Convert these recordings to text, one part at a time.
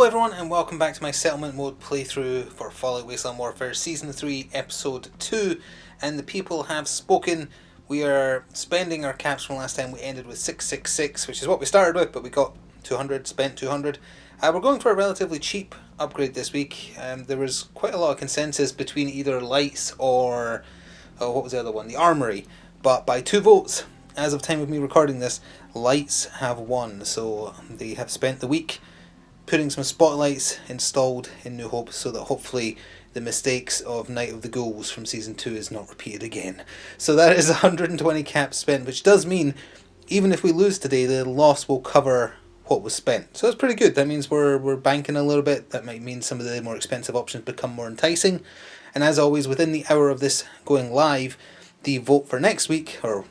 everyone and welcome back to my Settlement Mode playthrough for Fallout Wasteland Warfare Season 3 Episode 2, and the people have spoken. We are spending our caps from last time. We ended with 666, which is what we started with, but we got 200, spent 200. We're going for a relatively cheap upgrade this week. There was quite a lot of consensus between either lights or, what was the other one? The armory, but by 2 votes, as of time of me recording this, lights have won, so they have spent the week putting some spotlights installed in New Hope so that hopefully the mistakes of Night of the Ghouls from Season 2 is not repeated again. So that is 120 caps spent, which does mean even if we lose today, the loss will cover what was spent. So that's pretty good. That means we're banking a little bit. That might mean some of the more expensive options become more enticing. And as always, within the hour of this going live, the vote for next week, or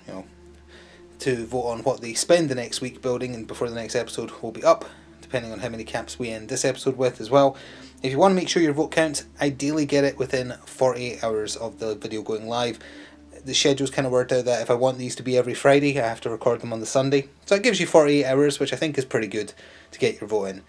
to vote on what they spend the next week building and before the next episode, will be up, depending on how many caps we end this episode with as well. If you want to make sure your vote counts, ideally get it within 48 hours of the video going live. The schedule's kind of worked out that if I want these to be every Friday, I have to record them on the Sunday. So it gives you 48 hours, which I think is pretty good to get your vote in.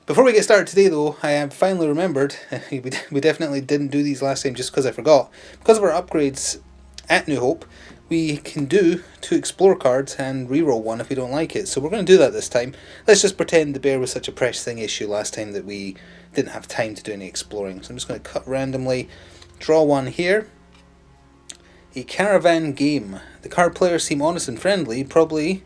Before we get started today though, I have finally remembered, we definitely didn't do these last time just because I forgot. Because of our upgrades at New Hope, we can do 2 explore cards and reroll one if we don't like it. So we're going to do that this time. Let's just pretend the bear was such a pressing issue last time that we didn't have time to do any exploring. So I'm just going to cut randomly, draw one here. A caravan game. The card players seem honest and friendly. Probably.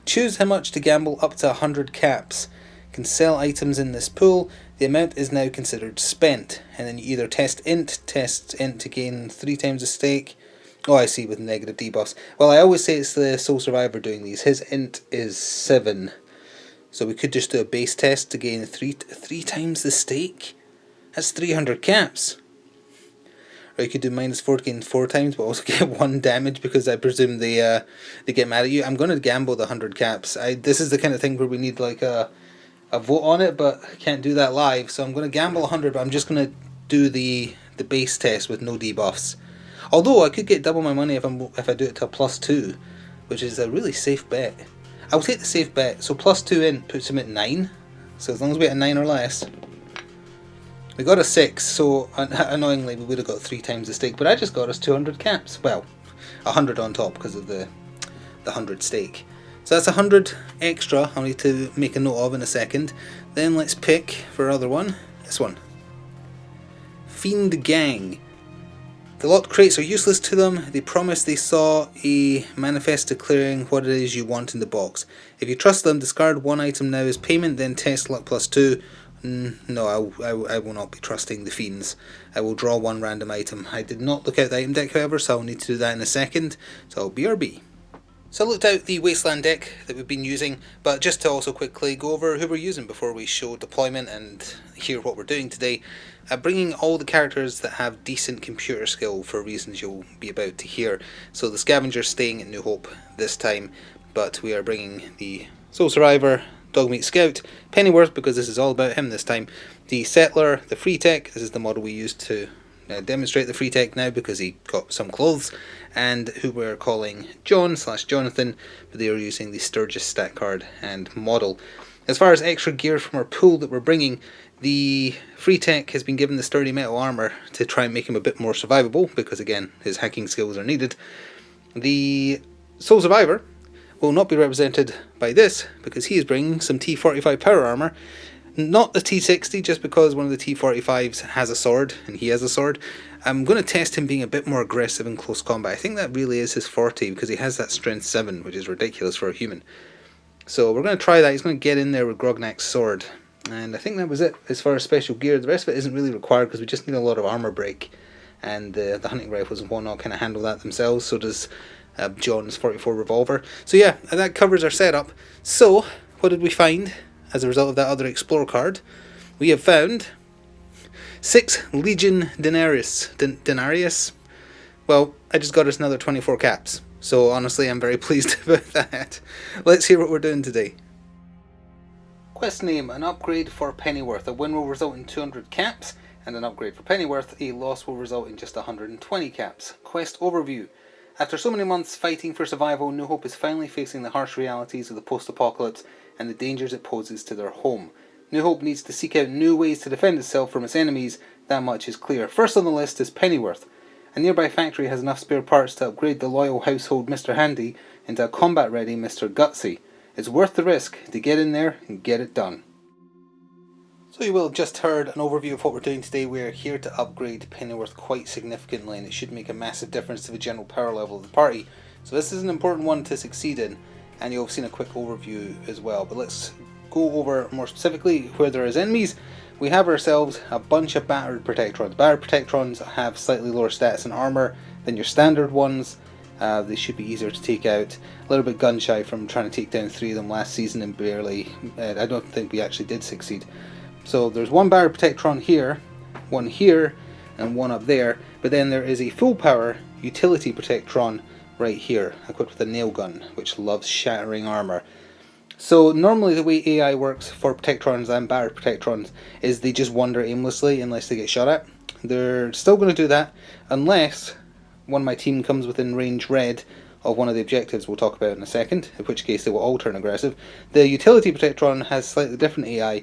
Choose how much to gamble up to 100 caps. Can sell items in this pool. The amount is now considered spent. And then you either test int to gain 3 times the stake. Oh, I see, with negative debuffs. Well, I always say it's the Sole Survivor doing these. His int is 7. So we could just do a base test to gain 3 times the stake. That's 300 caps. Or you could do -4 to gain 4 times, but also get 1 damage because I presume they get mad at you. I'm going to gamble the 100 caps. This is the kind of thing where we need like a vote on it, but I can't do that live. So I'm going to gamble 100, but I'm just going to do the base test with no debuffs. Although I could get double my money if I do it to a +2, which is a really safe bet. I'll take the safe bet. So +2 in puts him at 9. So as long as we get a 9 or less. We got a 6, so annoyingly we would have got 3 times the stake, but I just got us 200 caps. Well, 100 on top because of the 100 stake. So that's 100 extra I'll need to make a note of in a second. Then let's pick for our other one. This one. Fiend Gang. The locked crates are useless to them. They promise they saw a manifest declaring what it is you want in the box. If you trust them, discard 1 item now as payment, then test luck +2. No, I will not be trusting the fiends. I will draw 1 random item. I did not look out the item deck, however, so I'll need to do that in a second. So I'll BRB. So I looked out the Wasteland deck that we've been using, but just to also quickly go over who we're using before we show deployment and hear what we're doing today. Bringing all the characters that have decent computer skill for reasons you'll be about to hear. So the Scavenger's staying at New Hope this time, but we are bringing the Sole Survivor, Dogmeat Scout, Pennyworth, because this is all about him this time, the Settler, the Free Tech, this is the model we used to demonstrate the Free Tech now because he got some clothes, and who we're calling John/Jonathan, but they are using the Sturgis stat card and model. As far as extra gear from our pool that we're bringing, the Free Tech has been given the sturdy metal armor to try and make him a bit more survivable, because again, his hacking skills are needed. The Sole Survivor will not be represented by this, because he is bringing some T45 power armor. Not the T60, just because one of the T45s has a sword, and he has a sword. I'm going to test him being a bit more aggressive in close combat. I think that really is his forte, because he has that strength 7, which is ridiculous for a human. So we're going to try that. He's going to get in there with Grognak's sword. And I think that was it as far as special gear. The rest of it isn't really required, because we just need a lot of armor break. And the hunting rifles and whatnot kind of handle that themselves. So does John's 44 revolver. So yeah, that covers our setup. So, what did we find as a result of that other Explore card? We have found 6 Legion Denarius. Well, I just got us another 24 caps. So honestly, I'm very pleased about that. Let's hear what we're doing today. Quest name, an upgrade for Pennyworth. A win will result in 200 caps, and an upgrade for Pennyworth, a loss will result in just 120 caps. Quest overview. After so many months fighting for survival, New Hope is finally facing the harsh realities of the post-apocalypse and the dangers it poses to their home. New Hope needs to seek out new ways to defend itself from its enemies, that much is clear. First on the list is Pennyworth. A nearby factory has enough spare parts to upgrade the loyal household Mr. Handy into a combat-ready Mr. Gutsy. It's worth the risk to get in there and get it done. So you will have just heard an overview of what we're doing today. We're here to upgrade Pennyworth quite significantly, and it should make a massive difference to the general power level of the party. So this is an important one to succeed in, and you'll have seen a quick overview as well. But let's go over more specifically where there is enemies. We have ourselves a bunch of battered Protectrons. Battered Protectrons have slightly lower stats and armour than your standard ones. They should be easier to take out. A little bit gun shy from trying to take down 3 of them last season and barely. I don't think we actually did succeed. So there's one battered Protectron here, one here, and one up there. But then there is a full power utility Protectron right here, equipped with a nail gun, which loves shattering armour. So normally the way AI works for Protectrons and battered Protectrons is they just wander aimlessly unless they get shot at. They're still going to do that unless one of my team comes within range red of one of the objectives we'll talk about in a second, in which case they will all turn aggressive. The utility Protectron has slightly different AI.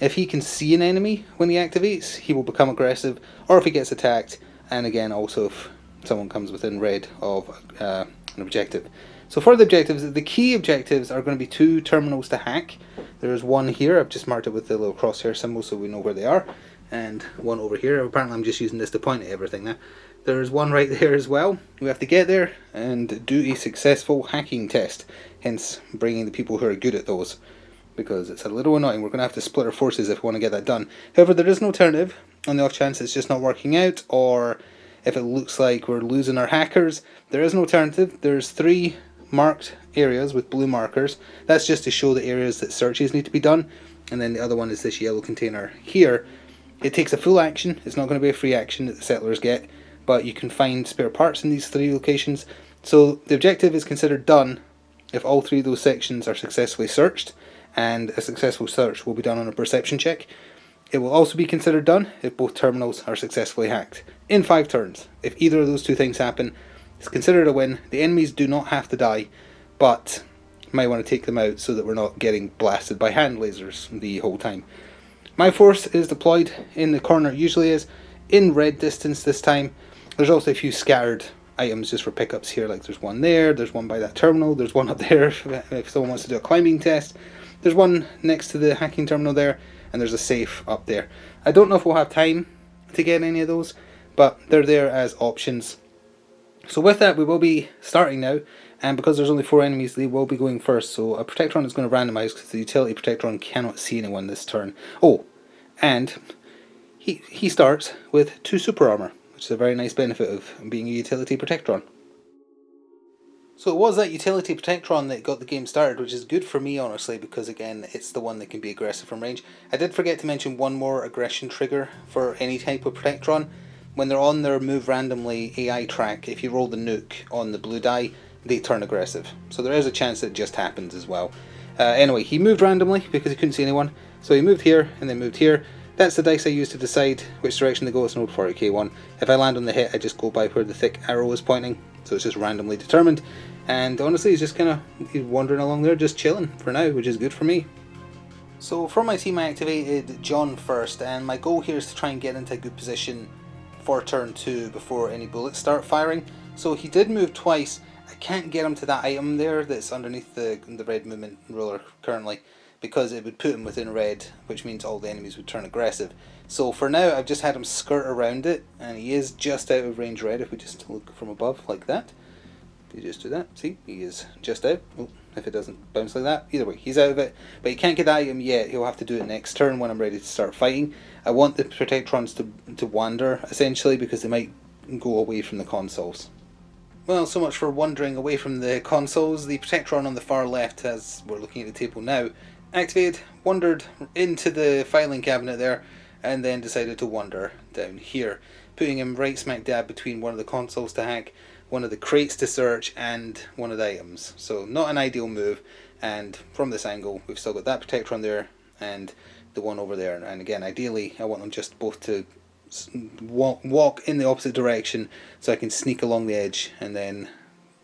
If he can see an enemy when he activates, he will become aggressive, or if he gets attacked, and again also if someone comes within red of an objective. So for the objectives, the key objectives are going to be 2 terminals to hack. There's one here, I've just marked it with the little crosshair symbol so we know where they are, and one over here. Apparently I'm just using this to point at everything now. There's one right there as well. We have to get there and do a successful hacking test, hence bringing the people who are good at those, because it's a little annoying. We're going to have to split our forces if we want to get that done. However, there is an alternative on the off chance it's just not working out, or if it looks like we're losing our hackers. There is an alternative. There's 3 marked areas with blue markers. That's just to show the areas that searches need to be done, and then the other one is this yellow container here. It takes a full action. It's not going to be a free action that the settlers get, but you can find spare parts in these 3 locations. So the objective is considered done if all 3 of those sections are successfully searched, and a successful search will be done on a perception check. It will also be considered done if both terminals are successfully hacked in 5 turns. If either of those 2 things happen, it's considered a win. The enemies do not have to die, but you might want to take them out so that we're not getting blasted by hand lasers the whole time. My force is deployed in the corner it usually is, in red distance this time. There's also a few scattered items just for pickups here, like there's one there, there's one by that terminal, there's one up there if someone wants to do a climbing test. There's one next to the hacking terminal there, and there's a safe up there. I don't know if we'll have time to get any of those, but they're there as options. So with that, we will be starting now, and because there's only 4 enemies, they will be going first. So a Protectron is going to randomise because the utility Protectron cannot see anyone this turn. Oh, and he starts with 2 super armour, which is a very nice benefit of being a utility Protectron. So it was that utility Protectron that got the game started, which is good for me honestly, because again it's the one that can be aggressive from range. I did forget to mention one more aggression trigger for any type of Protectron. When they're on their move randomly AI track, if you roll the nuke on the blue die, they turn aggressive. So there is a chance that it just happens as well. Anyway, he moved randomly because he couldn't see anyone. So he moved here and then moved here. That's the dice I use to decide which direction to go. It's an old 40k one. If I land on the hit, I just go by where the thick arrow is pointing. So it's just randomly determined. And honestly, he's just he's wandering along there, just chilling for now, which is good for me. So for my team, I activated John first, and my goal here is to try and get into a good position for turn 2 before any bullets start firing. So he did move twice. I can't get him to that item there that's underneath the red movement ruler currently, because it would put him within red, which means all the enemies would turn aggressive. So for now, I've just had him skirt around it, and he is just out of range red if we just look from above like that. You just do that, see, he is just out. Oh, if it doesn't bounce like that, either way, he's out of it. But he can't get that item yet. He'll have to do it next turn when I'm ready to start fighting. I want the Protectrons to wander, essentially, because they might go away from the consoles. Well, so much for wandering away from the consoles. The Protectron on the far left, as we're looking at the table now, activated, wandered into the filing cabinet there, and then decided to wander down here, putting him right smack dab between one of the consoles to hack, one of the crates to search, and one of the items. So not an ideal move, and from this angle we've still got that Protectron there and the one over there, and again ideally I want them just both to walk in the opposite direction so I can sneak along the edge and then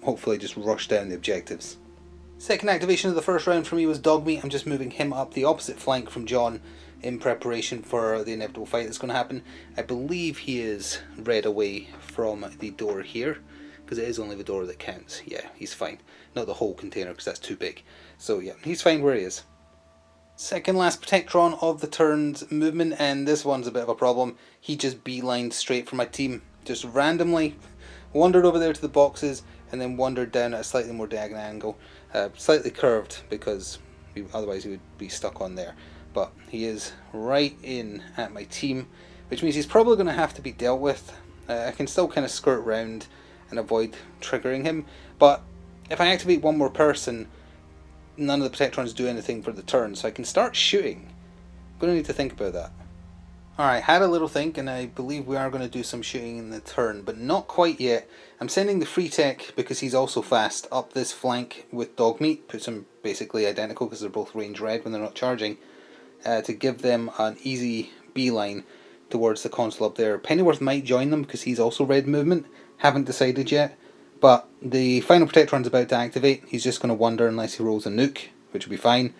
hopefully just rush down the objectives. Second activation of the first round for me was Dogmeat. I'm just moving him up the opposite flank from John in preparation for the inevitable fight that's going to happen. I believe he is red away from the door here, because it is only the door that counts. Yeah, he's fine. Not the whole container, because that's too big. So yeah, he's fine where he is. Second last Protectron of the turn's movement, and this one's a bit of a problem. He just beelined straight for my team. Just randomly wandered over there to the boxes, and then wandered down at a slightly more diagonal angle. Slightly curved, because otherwise he would be stuck on there. But he is right in at my team, which means he's probably going to have to be dealt with. I can still kind of skirt round and avoid triggering him, but if I activate one more person, none of the Protectrons do anything for the turn, so I can start shooting. I'm going to need to think about that. Alright, had a little think, and I believe we are going to do some shooting in the turn, but not quite yet. I'm sending the free tech, because he's also fast, up this flank with Dogmeat. Puts them basically identical, because they're both range red when they're not charging, to give them an easy beeline towards the console up there. Pennyworth might join them, because he's also red movement. Haven't decided yet, but the final Protectron's about to activate. He's just going to wander unless he rolls a nuke, which will be fine.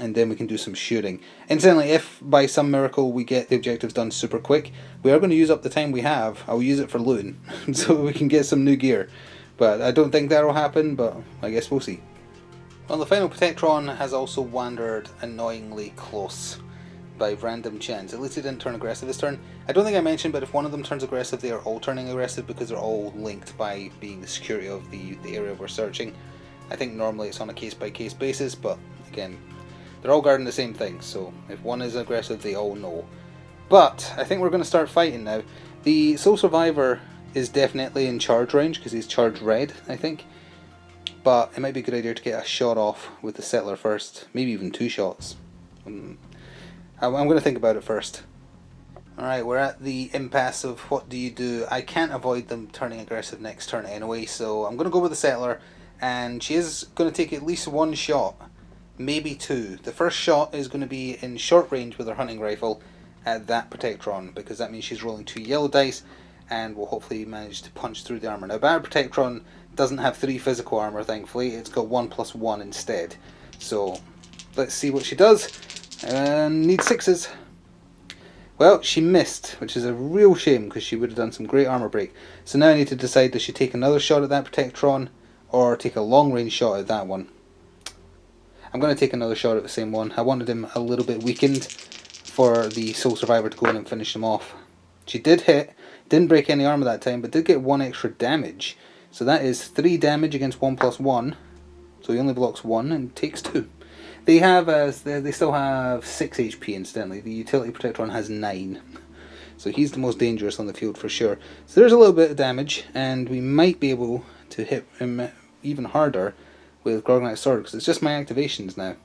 And then we can do some shooting. Incidentally, if by some miracle we get the objectives done super quick, we are going to use up the time we have. I'll use it for looting, so we can get some new gear. But I don't think that'll happen, but I guess we'll see. Well, the final Protectron has also wandered annoyingly close by random chance. At least he didn't turn aggressive this turn. I don't think I mentioned, but if one of them turns aggressive, they are all turning aggressive, because they're all linked by being the security of the area we're searching. I think normally it's on a case-by-case basis, but again, they're all guarding the same thing, so if one is aggressive, they all know. But I think we're going to start fighting now. The Sole Survivor is definitely in charge range, because he's charged red, I think. But it might be a good idea to get a shot off with the Settler first, maybe even 2 shots. I'm going to think about it first. Alright, we're at the impasse of what do you do. I can't avoid them turning aggressive next turn anyway, so I'm going to go with the Settler, and she is going to take at least 1 shot. Maybe 2. The first shot is going to be in short range with her hunting rifle at that Protectron, because that means she's rolling 2 yellow dice and will hopefully manage to punch through the armor. Now, Bad Protectron doesn't have 3 physical armor, thankfully. It's got 1+1 instead. So let's see what she does. Need 6s. Well, she missed, which is a real shame, because she would have done some great armor break. So now I need to decide, does she take another shot at that Protectron or take a long range shot at that one? I'm going to take another shot at the same one. I wanted him a little bit weakened for the Sole Survivor to go in and finish him off. She did hit, didn't break any armor that time, but did get 1 extra damage. So that is 3 damage against 1+1. So he only blocks 1 and takes 2. They have they still have 6 HP incidentally. The Utility Protectron has 9. So he's the most dangerous on the field for sure. So there's a little bit of damage, and we might be able to hit him even harder with Grognak's Sword, because it's just my activations now.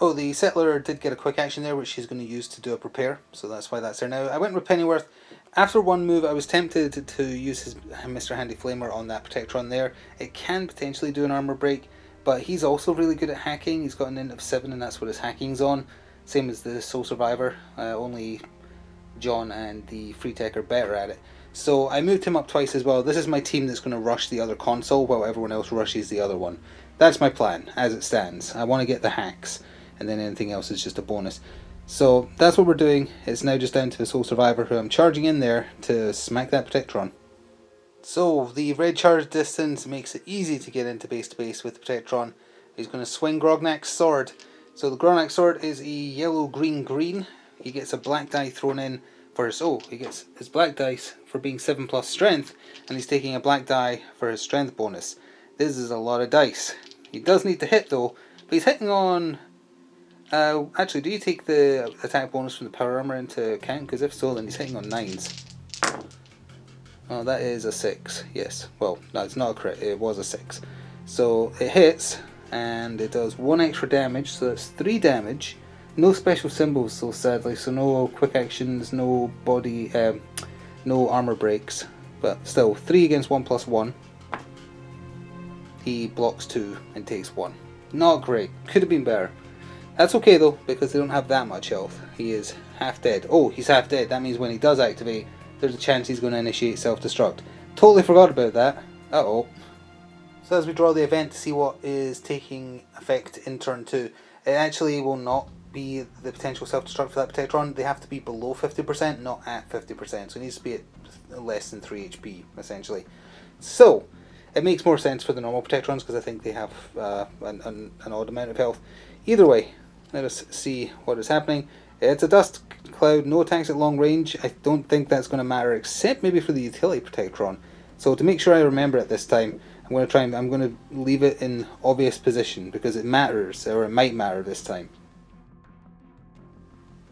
Oh, the Settler did get a quick action there, which she's going to use to do a prepare, so that's why that's there now. I went with Pennyworth. After one move, I was tempted to use his Mr. Handy Flamer on that Protectron there. It can potentially do an armor break, but he's also really good at hacking. He's got an int of 7, and that's what his hacking's on. Same as the Sole Survivor, only John and the Free Tech are better at it. So I moved him up twice as well. This is my team that's going to rush the other console while everyone else rushes the other one. That's my plan, as it stands. I want to get the hacks, and then anything else is just a bonus. So that's what we're doing. It's now just down to the Sole Survivor, who I'm charging in there to smack that Protectron. So the red charge distance makes it easy to get into base to base with the Protectron. He's going to swing Grognak's Sword. So the Grognak's Sword is a yellow green green. He gets a black die thrown in for his, he gets his black dice for being 7+ strength, and he's taking a black die for his strength bonus. This is a lot of dice. He does need to hit though, but he's hitting on... actually, do you take the attack bonus from the power armor into account? Because if so, then he's hitting on 9s. Oh, that is a 6, yes. Well, no, it's not a crit, it was a 6. So it hits, and it does 1 extra damage, so that's 3 damage. No special symbols, so sadly, so no quick actions, no body, no armor breaks. But still, 3 against 1+1. He blocks 2 and takes 1. Not great. Could have been better. That's okay though, because they don't have that much health. He is half dead. Oh, he's half dead. That means when he does activate, there's a chance he's going to initiate self-destruct. Totally forgot about that. Uh-oh. So as we draw the event to see what is taking effect in turn 2, it actually will not be the potential self-destruct for that Protectron. They have to be below 50%, not at 50%. So it needs to be at less than 3 HP, essentially. So, it makes more sense for the normal Protectrons because I think they have an odd amount of health. Either way, let us see what is happening. It's a dust cloud, no attacks at long range. I don't think that's going to matter, except maybe for the utility Protectron. So to make sure I remember it this time, I'm going to leave it in obvious position because it matters, or it might matter this time.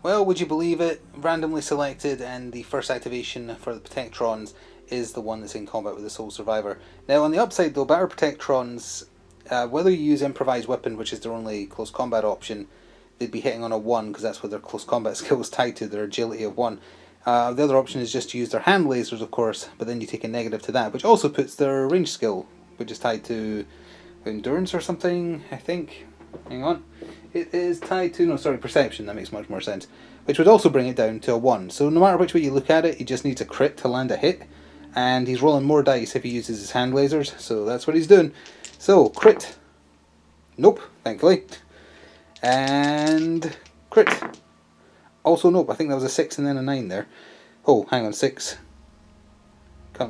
Well, would you believe it? Randomly selected, and the first activation for the Protectrons is the one that's in combat with the Sole Survivor. Now, on the upside though, Battle Protectrons, whether you use Improvised Weapon, which is their only close combat option, they'd be hitting on a 1 because that's what their close combat skill is tied to, their agility of 1. The other option is just to use their hand lasers, of course, but then you take a negative to that, which also puts their range skill, which is tied to endurance or something, I think. Hang on. It is tied to, no, sorry, perception. That makes much more sense. Which would also bring it down to a 1. So no matter which way you look at it, he just needs a crit to land a hit. And he's rolling more dice if he uses his hand lasers. So that's what he's doing. So, crit. Nope, thankfully. And crit. Also nope, I think that was a 6 and then a 9 there. Oh, hang on, 6.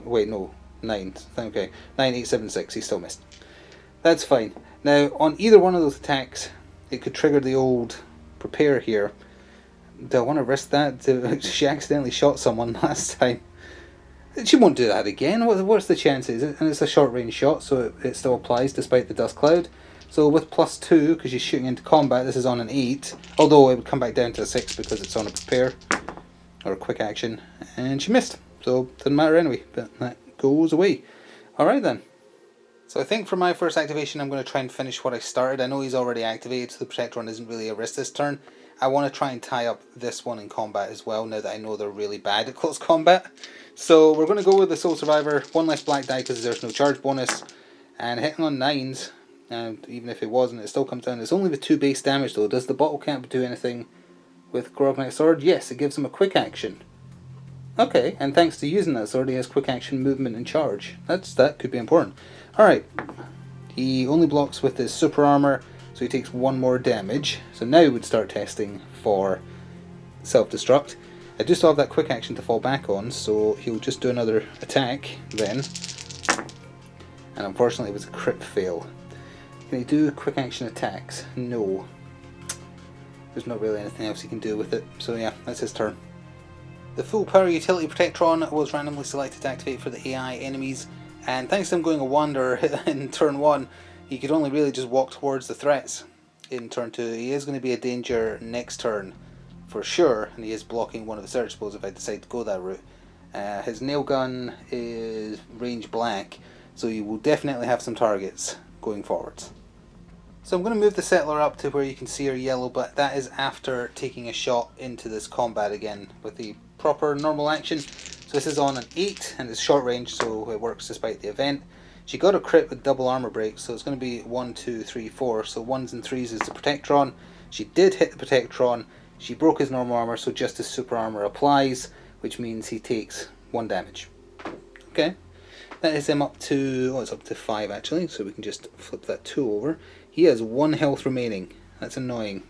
Wait, no, 9. Okay, 9, 8, 7, 6. He still missed. That's fine. Now, on either one of those attacks, it could trigger the old prepare here. Do I want to risk that? She accidentally shot someone last time. She won't do that again. What's the chances? And it's a short range shot, so it still applies despite the dust cloud. So with +2, because she's shooting into combat, this is on an 8. Although it would come back down to a 6 because it's on a prepare, or a quick action. And she missed. So it doesn't matter anyway, but that goes away. Alright then. So I think for my first activation I'm going to try and finish what I started. I know he's already activated, so the Protectron isn't really a risk this turn. I want to try and tie up this one in combat as well, now that I know they're really bad at close combat. So we're going to go with the Sole Survivor, 1 less black die because there's no charge bonus, and hitting on 9s, and even if it wasn't, it still comes down. It's only the 2 base damage though. Does the bottle cap do anything with Grognite Sword? Yes, it gives him a quick action. Okay, and thanks to using that sword, he has quick action, movement, and charge. That could be important. Alright, he only blocks with his super armor, so he takes 1 more damage. So now we would start testing for self-destruct. I do still have that quick action to fall back on, so he'll just do another attack then. And unfortunately it was a crit fail. Can he do quick action attacks? No. There's not really anything else he can do with it, so yeah, that's his turn. The full power utility Protectron was randomly selected to activate for the AI enemies, and thanks to him going a wander in turn 1, he could only really just walk towards the threats in turn 2. He is going to be a danger next turn for sure, and he is blocking one of the search spells if I decide to go that route. His nail gun is range black, so he will definitely have some targets going forwards. So I'm going to move the settler up to where you can see her yellow, but that is after taking a shot into this combat again with the proper normal action. So this is on an 8 and it's short range, so it works despite the event. She got a crit with double armor break, so it's going to be 1, 2, 3, 4. So 1s and 3s is the Protectron. She did hit the Protectron. She broke his normal armor, so just his super armor applies, which means he takes 1 damage. Okay, that is him up to, oh, it's up to 5 actually, so we can just flip that 2 over. He has 1 health remaining. That's annoying,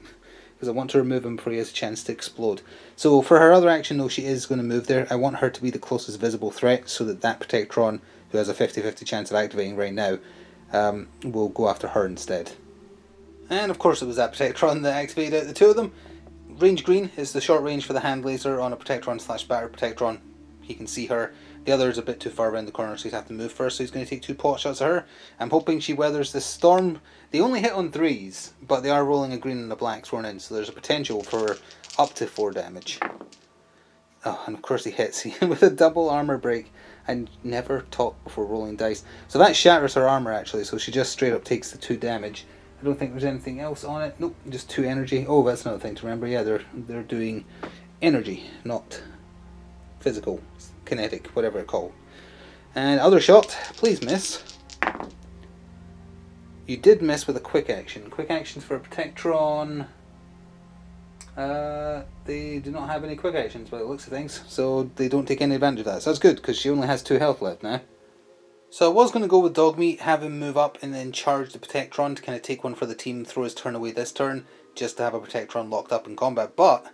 because I want to remove him before he has a chance to explode. So for her other action though, she is going to move there. I want her to be the closest visible threat, so that Protectron, who has a 50-50 chance of activating right now, will go after her instead. And of course it was that Protectron that activated the 2 of them. Range green is the short range for the hand laser on a Protectron / batter Protectron. He can see her. The other is a bit too far around the corner, so he'd have to move first, so he's going to take 2 pot shots at her. I'm hoping she weathers this storm. They only hit on 3s, but they are rolling a green and a black thrown in, so there's a potential for up to 4 damage. Oh, and of course he hits with a double armor break. I never talked before rolling dice. So that shatters her armor actually, so she just straight up takes the 2 damage. I don't think there's anything else on it. Nope, just 2 energy. Oh, that's another thing to remember. Yeah, they're doing energy, not physical, kinetic, whatever it's called. And other shot, please miss. You did miss with a quick action. Quick actions for a Protectron. They do not have any quick actions by the looks of things, so they don't take any advantage of that. So that's good, because she only has 2 health left now. So I was going to go with Dogmeat, have him move up and then charge the Protectron to kind of take one for the team, throw his turn away this turn, just to have a Protectron locked up in combat. But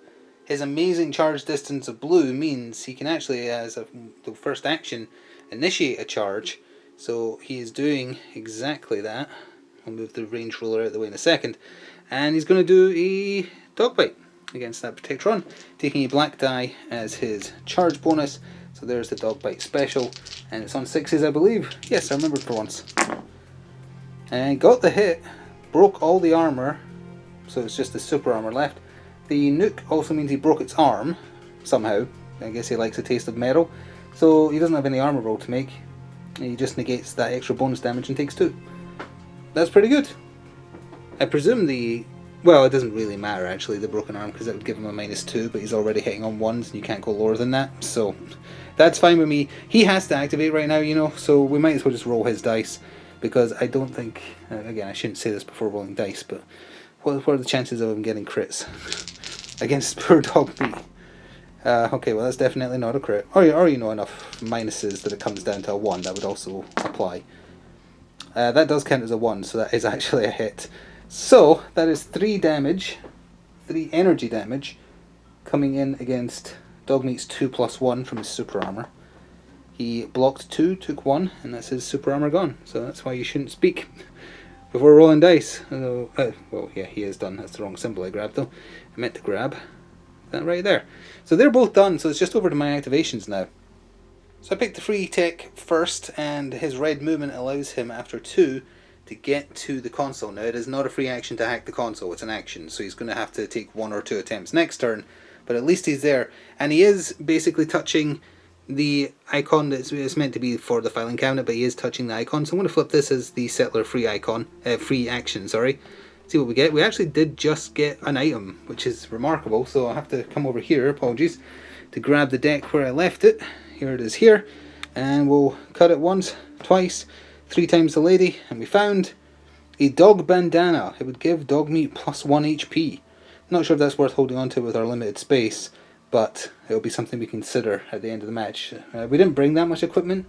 his amazing charge distance of blue means he can actually, as the first action, initiate a charge. So he is doing exactly that. I'll move the range ruler out of the way in a second. And he's going to do a Dog Bite against that Protectron, taking a black die as his charge bonus. So there's the Dog Bite special, and it's on 6s, I believe. Yes, I remembered for once. And got the hit, broke all the armor, so it's just the super armor left. The nuke also means he broke its arm, somehow. I guess he likes a taste of metal. So he doesn't have any armor roll to make. He just negates that extra bonus damage and takes 2. That's pretty good. I presume well, it doesn't really matter actually, the broken arm, because it would give him a -2, but he's already hitting on 1s and you can't go lower than that, so that's fine with me. He has to activate right now, you know, so we might as well just roll his dice, because I don't think, again, I shouldn't say this before rolling dice, but what are the chances of him getting crits against poor Dogmeat? Okay, well that's definitely not a crit, or you know, enough minuses that it comes down to a 1, that would also apply. That does count as a 1, so that is actually a hit. So that is 3 damage, 3 energy damage, coming in against Dogmeat's 2+1 from his super armor. He blocked 2, took 1, and that's his super armor gone. So that's why you shouldn't speak before rolling dice. Well, yeah, he is done. That's the wrong symbol I grabbed though. I meant to grab that right there. So they're both done, so it's just over to my activations now. So I picked the free tech first, and his red movement allows him after 2 to get to the console. Now it is not a free action to hack the console, it's an action, so he's going to have to take 1 or 2 attempts next turn, but at least he's there, and he is basically touching the icon that's meant to be for the filing cabinet, but he is touching the icon, so I'm going to flip this as the settler free icon, free action, sorry. See what we get. We actually did just get an item, which is remarkable, so I'll have to come over here, apologies, to grab the deck where I left it. Here it is here, and we'll cut it once, twice, 3 times the lady, and we found a dog bandana. It would give Dogmeat +1 HP. Not sure if that's worth holding on to with our limited space, but it'll be something we consider at the end of the match. We didn't bring that much equipment,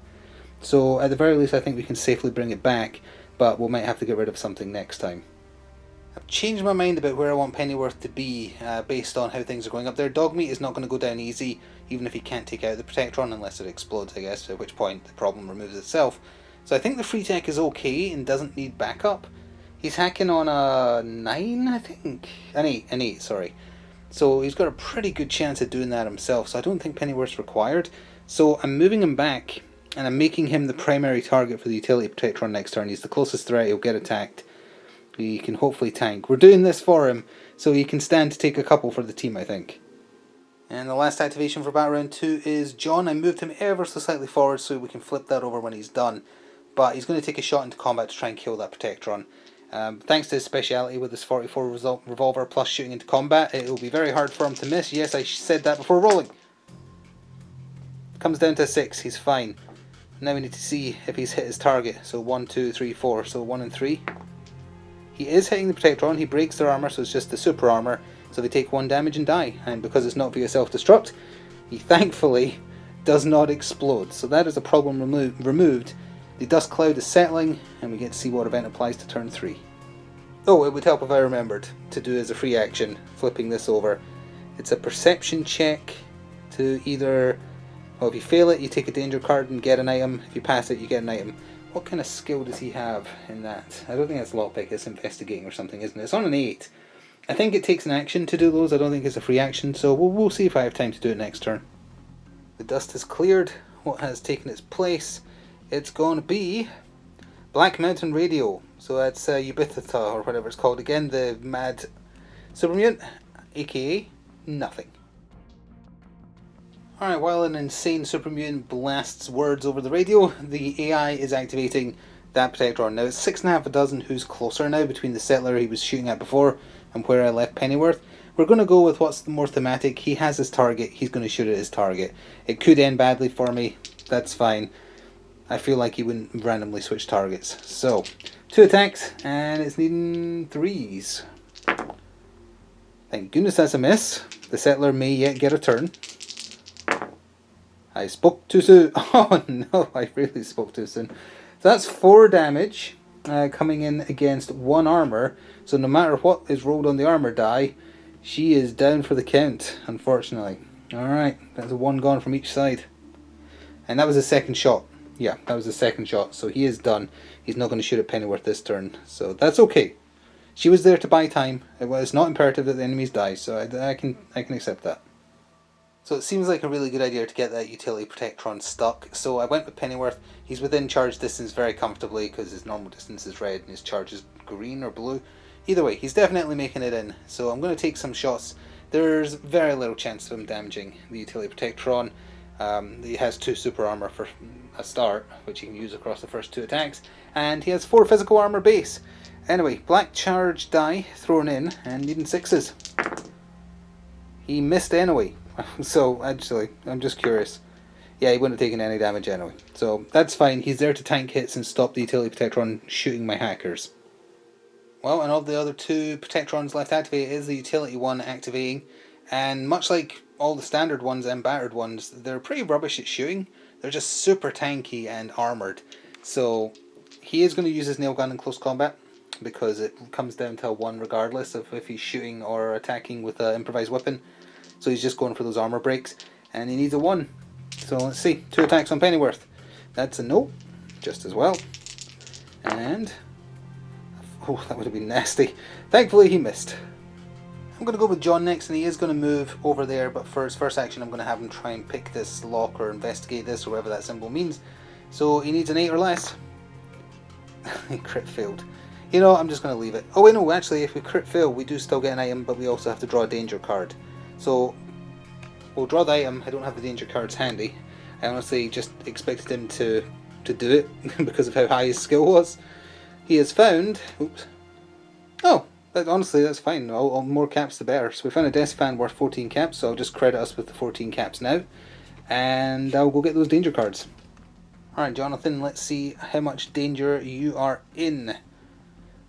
so at the very least I think we can safely bring it back, but we might have to get rid of something next time. I've changed my mind about where I want Pennyworth to be based on how things are going up there. Dogmeat is not going to go down easy, even if he can't take out the Protectron, unless it explodes, I guess, at which point the problem removes itself. So I think the free tech is okay and doesn't need backup. He's hacking on a 9, I think? An 8, sorry. So he's got a pretty good chance of doing that himself, so I don't think Pennyworth's required. So I'm moving him back, and I'm making him the primary target for the utility Protectron next turn. He's the closest threat, he'll get attacked. He can hopefully tank. We're doing this for him, so he can stand to take a couple for the team, I think. And the last activation for Battle Round 2 is John. I moved him ever so slightly forward so we can flip that over when he's done. But he's going to take a shot into combat to try and kill that Protectron. Thanks to his speciality with his 44 revolver plus shooting into combat, it will be very hard for him to miss. Yes, I said that before rolling. Comes down to 6, he's fine. Now we need to see if he's hit his target. So 1, 2, 3, 4. So 1 and 3. He is hitting the Protectron, he breaks their armor, so it's just the super armor. So they take 1 damage and die. And because it's not via self-destruct, he thankfully does not explode. So that is a problem removed. The dust cloud is settling, and we get to see what event applies to turn 3. Oh, it would help if I remembered to do as a free action, flipping this over. It's a perception check to either, well, if you fail it, you take a danger card and get an item. If you pass it, you get an item. What kind of skill does he have in that? I don't think that's lockpick, it's investigating or something, isn't it? It's on an 8. I think it takes an action to do those, I don't think it's a free action, so we'll see if I have time to do it next turn. The dust has cleared. What has taken its place? It's going to be Black Mountain Radio. So that's Ubiquita, or whatever it's called. Again, the mad super mutant, aka nothing. Alright, while an insane super mutant blasts words over the radio, the AI is activating that Protectron. Now it's 6.5 dozen who's closer now between the settler he was shooting at before and where I left Pennyworth. We're going to go with what's more thematic. He has his target, he's going to shoot at his target. It could end badly for me, that's fine. I feel like he wouldn't randomly switch targets. So, 2 attacks, and it's needing 3s. Thank goodness that's a miss. The settler may yet get a turn. I spoke too soon. Oh no, I really spoke too soon. So that's 4 damage coming in against 1 armor. So no matter what is rolled on the armor die, she is down for the count, unfortunately. Alright, that's a 1 gone from each side. And that was the second shot. Yeah, that was the second shot. So he is done. He's not going to shoot at Pennyworth this turn. So that's okay. She was there to buy time. It's not imperative that the enemies die, so I can accept that. So it seems like a really good idea to get that utility Protectron stuck. So I went with Pennyworth. He's within charge distance very comfortably because his normal distance is red and his charge is green or blue. Either way, he's definitely making it in. So I'm going to take some shots. There's very little chance of him damaging the utility Protectron. He has 2 super armor for a start, which he can use across the first 2 attacks. And he has 4 physical armor base. Anyway, black charge die thrown in and needing 6s. He missed anyway. So, actually, I'm just curious. Yeah, he wouldn't have taken any damage anyway. So, that's fine. He's there to tank hits and stop the utility Protectron shooting my hackers. Well, and of the other 2 Protectrons left activated is the utility one activating. And much like all the standard ones and battered ones, they're pretty rubbish at shooting. They're just super tanky and armoured. So, he is going to use his nail gun in close combat, because it comes down to a 1 regardless of if he's shooting or attacking with an improvised weapon. So he's just going for those armor breaks, and he needs a 1. So let's see, 2 attacks on Pennyworth. That's a no, just as well. And, oh, that would have been nasty. Thankfully he missed. I'm going to go with John next, and he is going to move over there, but for his first action I'm going to have him try and pick this lock or investigate this or whatever that symbol means. So he needs an 8 or less. He crit failed. You know, I'm just going to leave it. Oh wait, no, actually, if we crit fail, we do still get an item, but we also have to draw a danger card. So, we'll draw the item. I don't have the danger cards handy. I honestly just expected him to do it, because of how high his skill was. He has found... Oops. Oh, honestly, that's fine. All more caps the better. So we found a desk fan worth 14 caps, so I'll just credit us with the 14 caps now. And I'll go get those danger cards. Alright, Jonathan, let's see how much danger you are in.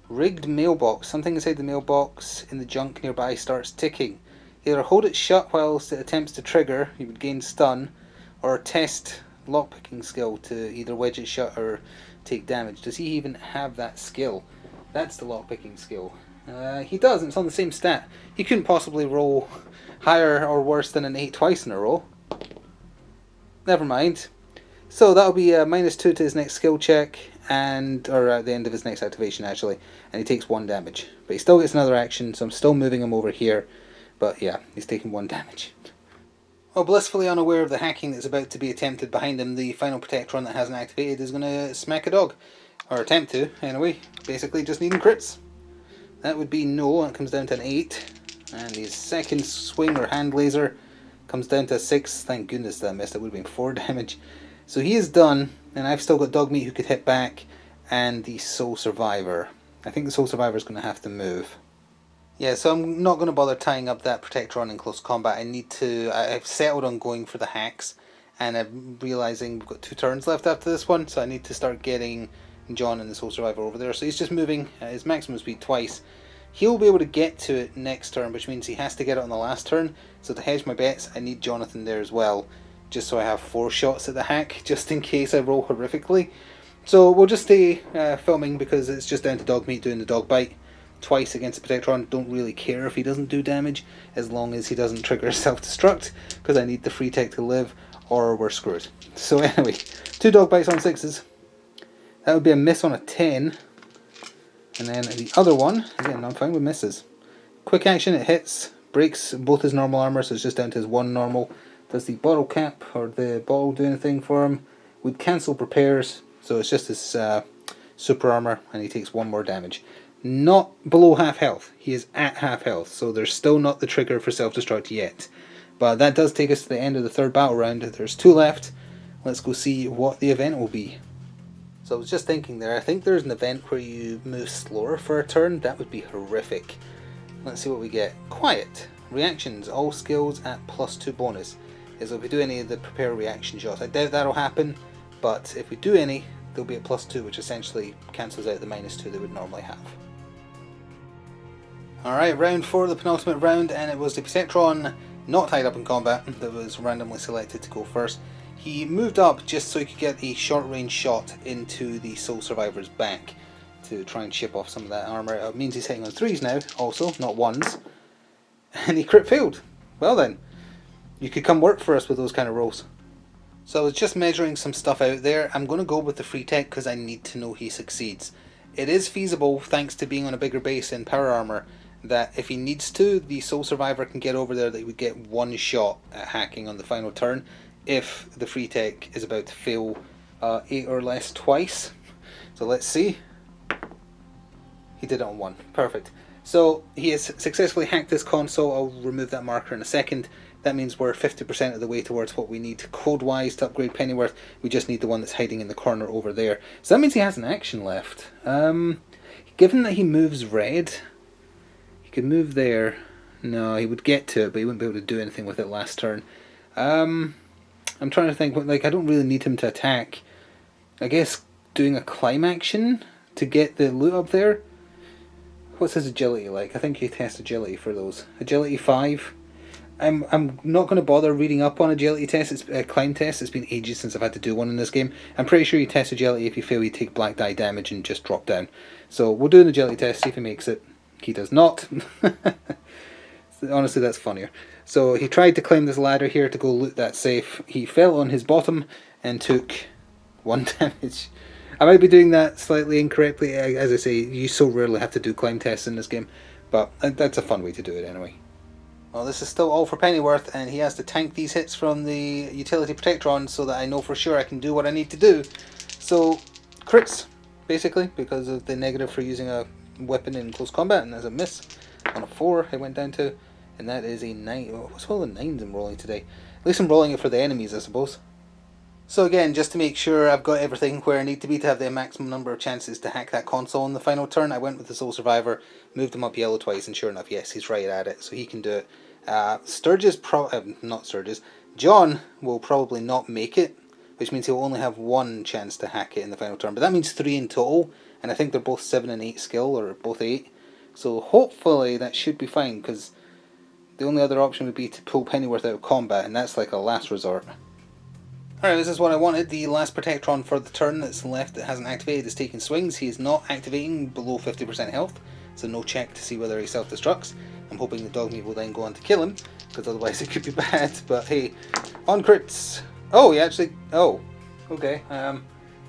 Rigged mailbox. Something inside the mailbox in the junk nearby starts ticking. Either hold it shut whilst it attempts to trigger, you would gain stun, or test lockpicking skill to either wedge it shut or take damage. Does he even have that skill? That's the lockpicking skill. He does, and it's on the same stat. He couldn't possibly roll higher or worse than an 8 twice in a row. Never mind. So that'll be a -2 to his next skill check, or at the end of his next activation actually, and he takes 1 damage. But he still gets another action, so I'm still moving him over here. But yeah, he's taking 1 damage. Well, blissfully unaware of the hacking that's about to be attempted behind him, the final Protectron that hasn't activated is going to smack a dog. Or attempt to, anyway. Basically just needing crits. That would be no, and it comes down to an 8. And his second swing or hand laser comes down to a 6. Thank goodness that missed, it would have been 4 damage. So he is done, and I've still got Dogmeat who could hit back, and the Soul Survivor. I think the Soul Survivor is going to have to move. Yeah, so I'm not going to bother tying up that Protectron in close combat. I've settled on going for the hacks, and I'm realising we've got 2 turns left after this one, so I need to start getting John and the Soul Survivor over there. So he's just moving at his maximum speed twice. He'll be able to get to it next turn, which means he has to get it on the last turn. So to hedge my bets, I need Jonathan there as well, just so I have 4 shots at the hack, just in case I roll horrifically. So we'll just stay filming, because it's just down to Dogmeat doing the dog bite twice against the Protectron. Don't really care if he doesn't do damage, as long as he doesn't trigger self-destruct, because I need the free tech to live, or we're screwed. So anyway, 2 dog bites on 6s. That would be a miss on a 10. And then the other one, again, I'm fine with misses. Quick action, it hits, breaks both his normal armor, so it's just down to his 1 normal. Does the bottle cap, or the bottle do anything for him? Would cancel prepares, so it's just his super armor, and he takes 1 more damage. Not below half health, he is at half health, so there's still not the trigger for self-destruct yet. But that does take us to the end of the 3rd battle round. There's 2 left. Let's go see what the event will be. So I was just thinking there, I think there's an event where you move slower for a turn. That would be horrific. Let's see what we get. Quiet. Reactions. All skills at +2 bonus. So if we do any of the prepare reaction shots, I doubt that'll happen, but if we do any, they'll be at +2, which essentially cancels out the -2 they would normally have. Alright, round 4, the penultimate round, and it was the Protectron not tied up in combat that was randomly selected to go first. He moved up just so he could get a short range shot into the sole survivor's back to try and chip off some of that armour. It means he's hitting on 3s now, also, not 1s. And he crit failed. Well then, you could come work for us with those kind of rolls. So I was just measuring some stuff out there. I'm going to go with the free tech because I need to know he succeeds. It is feasible, thanks to being on a bigger base in power armour, that if he needs to, the sole survivor can get over there, that he would get one shot at hacking on the final turn if the free tech is about to fail 8 or less twice. So let's see. He did it on 1. Perfect. So he has successfully hacked this console. I'll remove that marker in a second. That means we're 50% of the way towards what we need code-wise to upgrade Pennyworth. We just need the one that's hiding in the corner over there. So that means he has an action left. Given that he moves red, he could move there. No, he would get to it, but he wouldn't be able to do anything with it last turn. I'm trying to think, like, I don't really need him to attack. I guess doing a climb action to get the loot up there. What's his agility like? I think you test agility for those. Agility 5. I'm not going to bother reading up on agility tests. It's climb tests. It's been ages since I've had to do one in this game. I'm pretty sure you test agility. If you fail, you take black die damage and just drop down. So we'll do an agility test, see if he makes it. He does not. Honestly, that's funnier. So he tried to climb this ladder here to go loot that safe. He fell on his bottom and took 1 damage. I might be doing that slightly incorrectly. As I say, you so rarely have to do climb tests in this game. But that's a fun way to do it anyway. Well, this is still all for Pennyworth, and he has to tank these hits from the utility protectron so that I know for sure I can do what I need to do. So, crits, basically, because of the negative for using a weapon in close combat, and as a miss on a 4 it went down to, and that is a 9. What's all the 9s I'm rolling today? At least I'm rolling it for the enemies, I suppose. So again, just to make sure I've got everything where I need to be to have the maximum number of chances to hack that console in the final turn, I went with the sole survivor, moved him up yellow twice, and sure enough, yes, he's right at it, so he can do it. John will probably not make it, which means he'll only have 1 chance to hack it in the final turn, but that means 3 in total, and I think they're both 7 and 8 skill, or both 8, so hopefully that should be fine, because the only other option would be to pull Pennyworth out of combat, and that's like a last resort. Alright, this is what I wanted. The last Protectron for the turn that's left that hasn't activated is taking swings. He is not activating below 50% health, so no check to see whether he self-destructs. I'm hoping the dog meat will then go on to kill him, because otherwise it could be bad, but hey, on crits. Oh, he actually, oh, okay.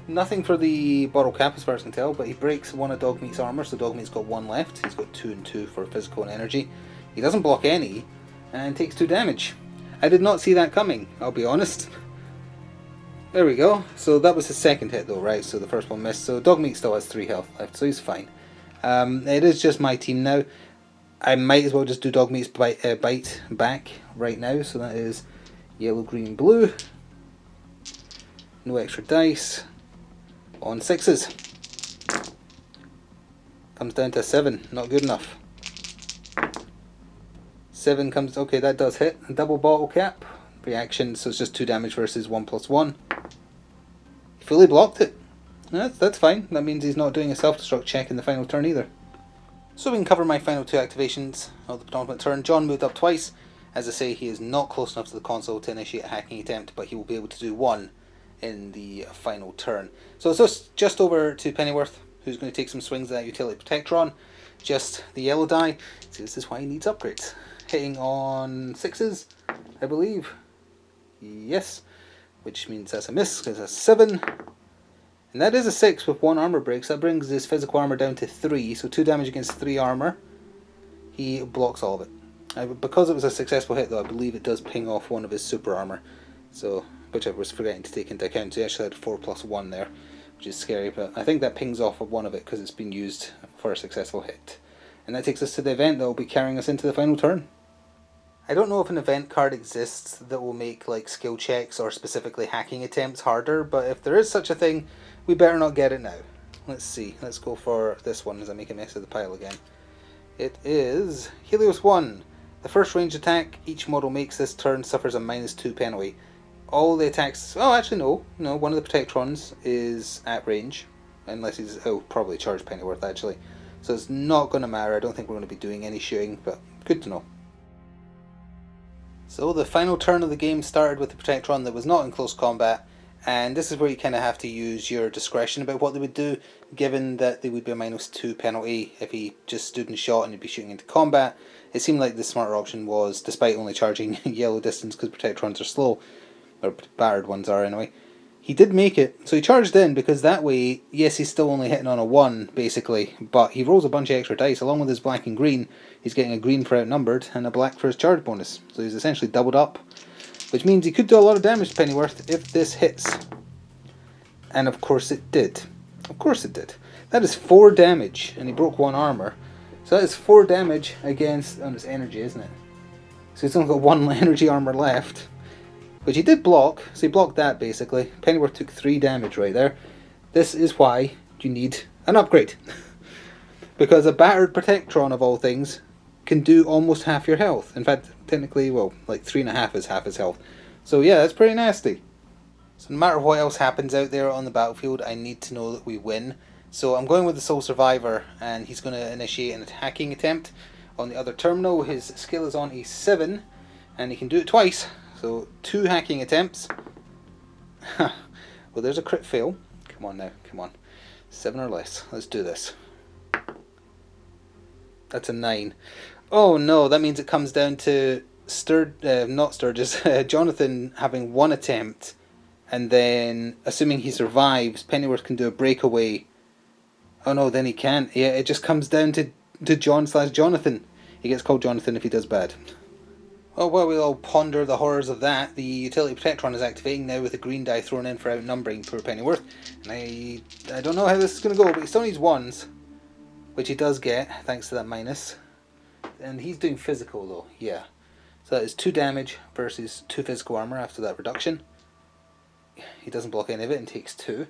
Nothing for the bottle cap as far as I can tell, but he breaks one of dog meat's armor, so dog meat's got 1 left. He's got 2 and 2 for physical and energy. He doesn't block any, and takes 2 damage. I did not see that coming, I'll be honest. There we go. So that was his second hit though, right? So the first one missed. So dog meat still has 3 health left, so he's fine. It is just my team now. I might as well just do dog meat's bite back right now. So that is yellow, green, blue. No extra dice. On 6s. Comes down to 7. Not good enough. 7 comes... Okay, that does hit. Double bottle cap. Reaction, so it's just 2 damage versus 1 plus 1. Fully blocked it. That's fine. That means he's not doing a self-destruct check in the final turn either. So we can cover my final 2 activations of the penultimate turn. John moved up twice. As I say, he is not close enough to the console to initiate a hacking attempt, but he will be able to do 1 in the final turn. So it's just over to Pennyworth, who's going to take some swings at that utility protectron. Just the yellow die. See, this is why he needs upgrades. Hitting on 6s, I believe. Yes, which means that's a miss because that's 7. And that is a 6 with 1 armor break, so that brings his physical armor down to 3, so 2 damage against 3 armor. He blocks all of it. Because it was a successful hit though, I believe it does ping off one of his super armor, so which I was forgetting to take into account. So he actually had 4 plus 1 there, which is scary, but I think that pings off of one of it because it's been used for a successful hit. And that takes us to the event that will be carrying us into the final turn. I don't know if an event card exists that will make like skill checks or specifically hacking attempts harder, but if there is such a thing, we better not get it now. Let's see, let's go for this one as I make a mess of the pile again. It is Helios 1. The first range attack each model makes this turn suffers a -2 penalty. All the attacks, oh actually no, one of the Protectrons is at range, unless he's, probably charged Pennyworth actually. So it's not going to matter. I don't think we're going to be doing any shooting, but good to know. So the final turn of the game started with the Protectron that was not in close combat, and this is where you kind of have to use your discretion about what they would do, given that they would be a -2 penalty if he just stood and shot and he'd be shooting into combat. It seemed like the smarter option was, despite only charging yellow distance because Protectrons are slow, or battered ones are anyway, he did make it, so he charged in, because that way, yes, he's still only hitting on a 1, basically, but he rolls a bunch of extra dice. Along with his black and green, he's getting a green for outnumbered, and a black for his charge bonus. So he's essentially doubled up, which means he could do a lot of damage to Pennyworth if this hits. And of course it did. Of course it did. That is 4 damage, and he broke 1 armor. So that is 4 damage against, it's energy, isn't it? So he's only got 1 energy armor left. Which he did block, so he blocked that basically. Pennyworth took 3 damage right there. This is why you need an upgrade. Because a battered Protectron, of all things, can do almost half your health. In fact, technically, well, like 3.5 is half his health. So yeah, that's pretty nasty. So no matter what else happens out there on the battlefield, I need to know that we win. So I'm going with the sole survivor, and he's going to initiate an attacking attempt on the other terminal. His skill is on a 7, and he can do it twice. So 2 hacking attempts. Well, there's a crit fail. Come on now, come on. 7 or less. Let's do this. That's a 9. Oh no, that means it comes down to not Sturgis, Jonathan having 1 attempt, and then, assuming he survives, Pennyworth can do a breakaway. Oh no, then he can't. Yeah, it just comes down to John/Jonathan. He gets called Jonathan if he does bad. Well, while we all ponder the horrors of that, the utility Protectron is activating now with a green die thrown in for outnumbering poor Pennyworth. And I don't know how this is going to go, but he still needs 1s, which he does get, thanks to that minus. And he's doing physical though, yeah. So that is 2 damage versus 2 physical armor after that reduction. He doesn't block any of it and takes 2.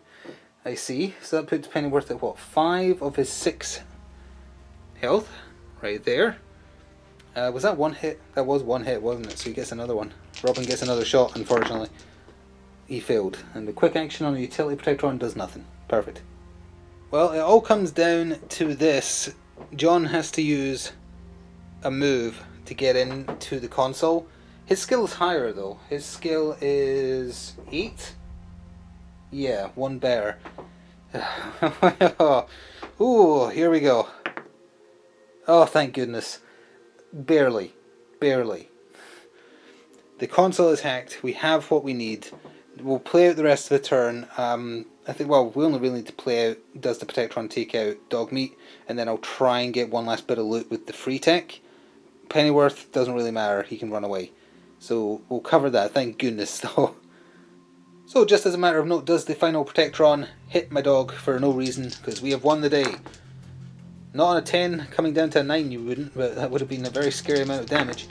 I see. So that puts Pennyworth at what, 5 of his 6 health, right there. Was that 1 hit? That was 1 hit, wasn't it? So he gets another one. Robin gets another shot, unfortunately. He failed. And the quick action on a utility Protectron does nothing. Perfect. Well, it all comes down to this. John has to use a move to get into the console. His skill is higher though. His skill is 8? Yeah, 1 better. Ooh, here we go. Oh, thank goodness. Barely. The console is hacked. We have what we need. We'll play out the rest of the turn. I think, well, we only really need to play out, does the Protectron take out dog meat, and then I'll try and get one last bit of loot with the free tech. Pennyworth doesn't really matter, he can run away. So we'll cover that, thank goodness though. So just as a matter of note, does the final Protectron hit my dog for no reason, because we have won the day. Not on a 10, coming down to a 9 you wouldn't, but that would have been a very scary amount of damage.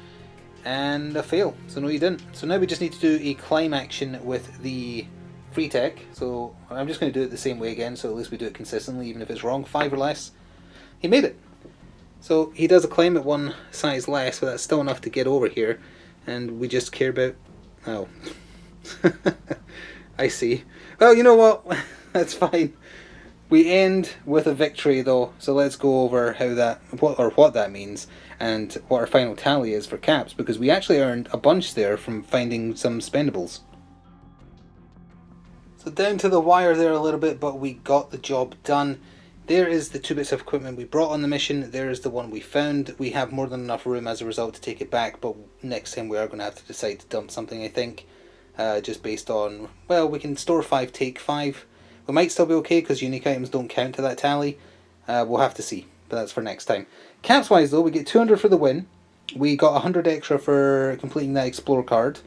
And a fail, so no you didn't. So now we just need to do a climb action with the free tech. So I'm just going to do it the same way again, so at least we do it consistently, even if it's wrong. 5 or less. He made it. So he does a climb at 1 size less, but that's still enough to get over here. And we just care about... Oh. I see. Well, you know what? That's fine. We end with a victory though, so let's go over how that, what that means, and what our final tally is for caps, because we actually earned a bunch there from finding some spendables. So down to the wire there a little bit, but we got the job done. There is the 2 bits of equipment we brought on the mission, there is the one we found. We have more than enough room as a result to take it back, but next time we are going to have to decide to dump something, I think. Just based on, well, we can store 5, take 5. We might still be okay because unique items don't count to that tally. We'll have to see, but that's for next time. Caps wise though, we get 200 for the win. We got 100 extra for completing that Explore card.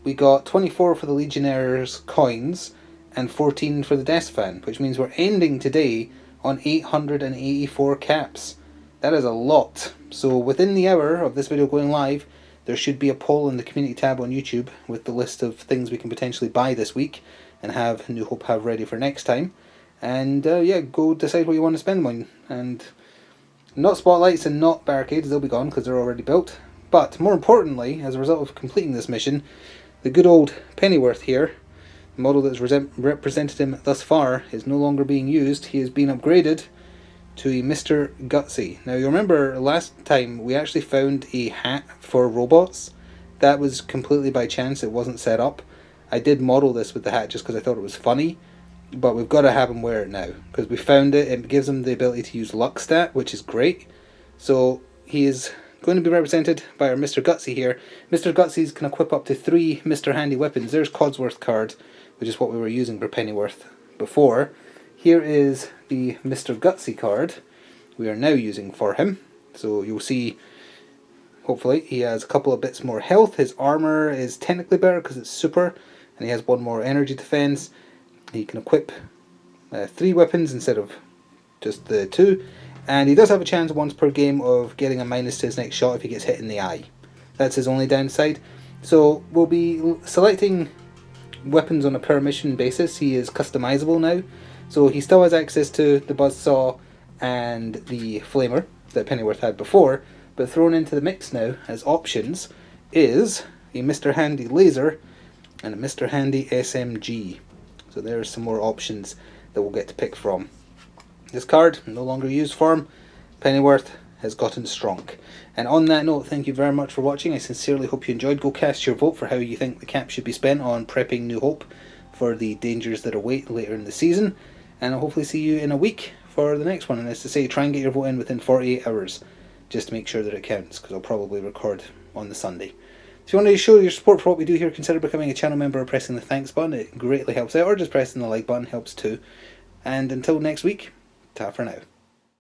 We got 24 for the Legionnaire's coins and 14 for the Death Fan, which means we're ending today on 884 caps. That is a lot. So within the hour of this video going live, there should be a poll in the community tab on YouTube with the list of things we can potentially buy this week and have New Hope have ready for next time. And yeah, go decide what you want to spend them on. And not spotlights and not barricades, they'll be gone because they're already built. But more importantly, as a result of completing this mission, the good old Pennyworth here, the model that's represented him thus far, is no longer being used. He has been upgraded to a Mr. Gutsy. Now you remember last time we actually found a hat for robots that was completely by chance. It wasn't set up. I did model this with the hat just because I thought it was funny, but we've got to have him wear it now because we found it. It gives him the ability to use luck stat, which is great. So he is going to be represented by our Mr. Gutsy here. Mr. Gutsy's can equip up to 3 Mr. Handy weapons. There's Codsworth card, which is what we were using for Pennyworth before. Here is the Mr. Gutsy card we are now using for him. So you'll see, hopefully, he has a couple of bits more health. His armor is technically better because it's super, and he has 1 more energy defense. He can equip 3 weapons instead of just the 2. And he does have a chance once per game of getting a minus to his next shot if he gets hit in the eye. That's his only downside. So we'll be selecting weapons on a per mission basis. He is customizable now. So he still has access to the buzzsaw and the flamer that Pennyworth had before. But thrown into the mix now as options is a Mr. Handy laser and a Mr. Handy SMG. So there's some more options that we'll get to pick from. This card, no longer used for him. Pennyworth has gotten strong. And on that note, thank you very much for watching. I sincerely hope you enjoyed. Go cast your vote for how you think the cap should be spent on prepping New Hope for the dangers that await later in the season. And I'll hopefully see you in a week for the next one. And as to say, try and get your vote in within 48 hours, just to make sure that it counts, because I'll probably record on the Sunday. If you want to show your support for what we do here, consider becoming a channel member or pressing the thanks button. It greatly helps out, or just pressing the like button helps too. And until next week, ta for now.